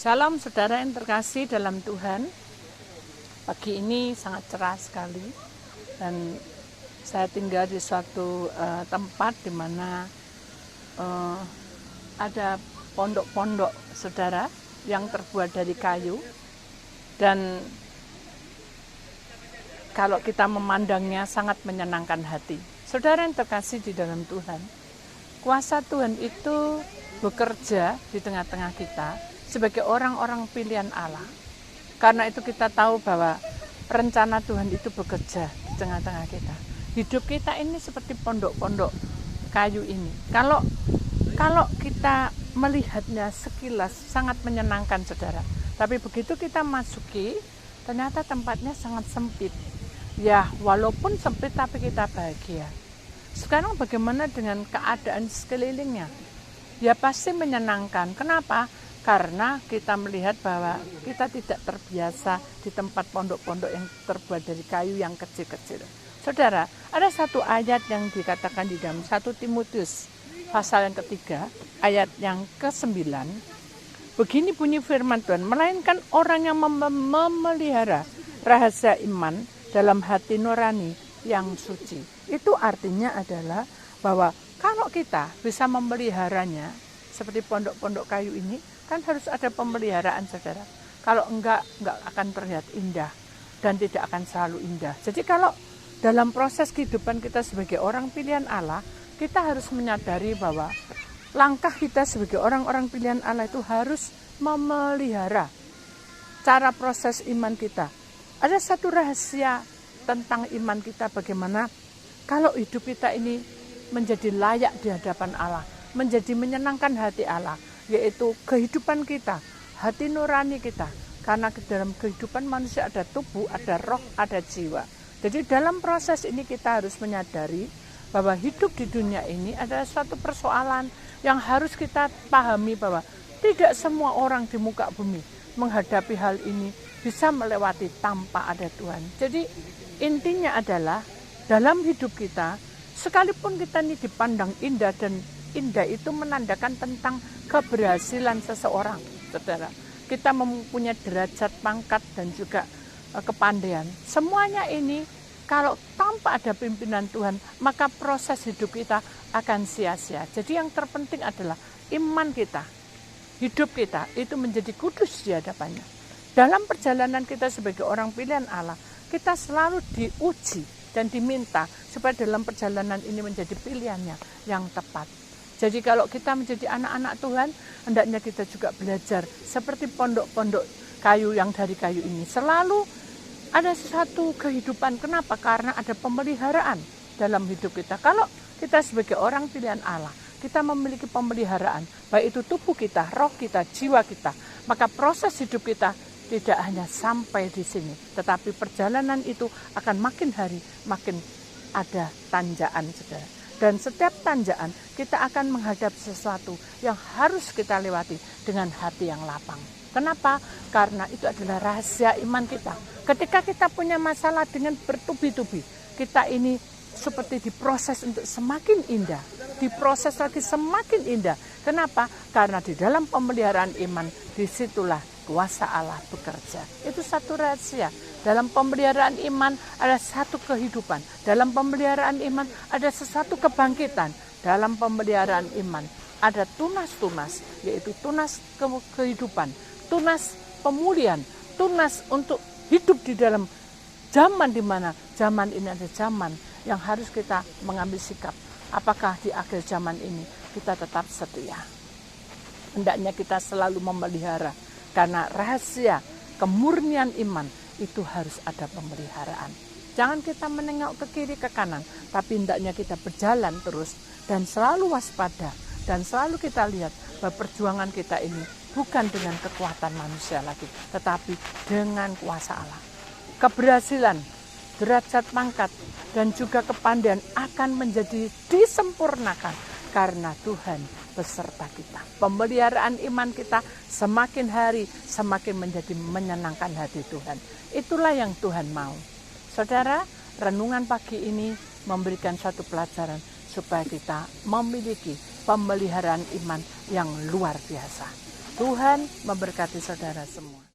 Salam saudara yang terkasih dalam Tuhan. Pagi ini sangat cerah sekali dan saya tinggal di suatu tempat di mana ada pondok-pondok saudara yang terbuat dari kayu, dan kalau kita memandangnya sangat menyenangkan hati. Saudara yang terkasih di dalam Tuhan, kuasa Tuhan itu bekerja di tengah-tengah kita sebagai orang-orang pilihan Allah. Karena itu kita tahu bahwa rencana Tuhan itu bekerja di tengah-tengah kita. Hidup kita ini seperti pondok-pondok kayu ini. Kalau kita melihatnya sekilas sangat menyenangkan saudara. Tapi begitu kita masuki, ternyata tempatnya sangat sempit. Ya, walaupun sempit tapi kita bahagia. Sekarang bagaimana dengan keadaan sekelilingnya? Ya pasti menyenangkan. Kenapa? Karena kita melihat bahwa kita tidak terbiasa di tempat pondok-pondok yang terbuat dari kayu yang kecil-kecil. Saudara, ada satu ayat yang dikatakan di dalam 1 Timotius pasal yang ketiga, ayat yang ke-9. Begini bunyi firman Tuhan, melainkan orang yang memelihara rahasia iman dalam hati nurani yang suci. Itu artinya adalah bahwa kalau kita bisa memeliharanya seperti pondok-pondok kayu ini, kan harus ada pemeliharaan saudara. Kalau enggak akan terlihat indah dan tidak akan selalu indah. Jadi kalau dalam proses kehidupan kita sebagai orang pilihan Allah, kita harus menyadari bahwa langkah kita sebagai orang-orang pilihan Allah itu harus memelihara cara proses iman kita. Ada satu rahasia tentang iman kita, bagaimana kalau hidup kita ini menjadi layak di hadapan Allah, menjadi menyenangkan hati Allah, yaitu kehidupan kita, hati nurani kita. Karena dalam kehidupan manusia ada tubuh, ada roh, ada jiwa. Jadi dalam proses ini kita harus menyadari bahwa hidup di dunia ini adalah suatu persoalan yang harus kita pahami, bahwa tidak semua orang di muka bumi menghadapi hal ini bisa melewati tanpa ada Tuhan. Jadi intinya adalah dalam hidup kita, sekalipun kita ini dipandang indah, dan indah itu menandakan tentang keberhasilan seseorang, saudara. Kita mempunyai derajat, pangkat, dan juga kepandaian. Semuanya ini kalau tanpa ada pimpinan Tuhan, maka proses hidup kita akan sia-sia. Jadi yang terpenting adalah iman kita, hidup kita itu menjadi kudus di hadapannya. Dalam perjalanan kita sebagai orang pilihan Allah, kita selalu diuji dan diminta supaya dalam perjalanan ini menjadi pilihannya yang tepat. Jadi kalau kita menjadi anak-anak Tuhan, hendaknya kita juga belajar seperti pondok-pondok kayu yang dari kayu ini. Selalu ada satu kehidupan. Kenapa? Karena ada pemeliharaan dalam hidup kita. Kalau kita sebagai orang pilihan Allah, kita memiliki pemeliharaan, baik itu tubuh kita, roh kita, jiwa kita, maka proses hidup kita tidak hanya sampai di sini, tetapi perjalanan itu akan makin hari makin ada tanjakan, saudara. Dan setiap tanjakan kita akan menghadap sesuatu yang harus kita lewati dengan hati yang lapang. Kenapa? Karena itu adalah rahasia iman kita. Ketika kita punya masalah dengan bertubi-tubi, kita ini seperti diproses untuk semakin indah, diproses lagi semakin indah. Kenapa? Karena di dalam pemeliharaan iman, disitulah kuasa Allah bekerja. Itu satu rahasia. Dalam pemeliharaan iman ada satu kehidupan. Dalam pemeliharaan iman ada sesuatu kebangkitan. Dalam pemeliharaan iman ada tunas-tunas, yaitu tunas kehidupan, tunas pemulihan, tunas untuk hidup di dalam zaman di mana zaman ini ada zaman yang harus kita mengambil sikap. Apakah di akhir zaman ini kita tetap setia? Hendaknya kita selalu memelihara, karena rahasia kemurnian iman itu harus ada pemeliharaan. Jangan kita menengok ke kiri ke kanan, tapi hendaknya kita berjalan terus dan selalu waspada, dan selalu kita lihat bahwa perjuangan kita ini bukan dengan kekuatan manusia lagi, tetapi dengan kuasa Allah. Keberhasilan, derajat pangkat, dan juga kepandaian akan menjadi disempurnakan karena Tuhan beserta kita. Pemeliharaan iman kita semakin hari semakin menjadi menyenangkan hati Tuhan. Itulah yang Tuhan mau. Saudara, renungan pagi ini memberikan satu pelajaran supaya kita memiliki pemeliharaan iman yang luar biasa. Tuhan memberkati saudara semua.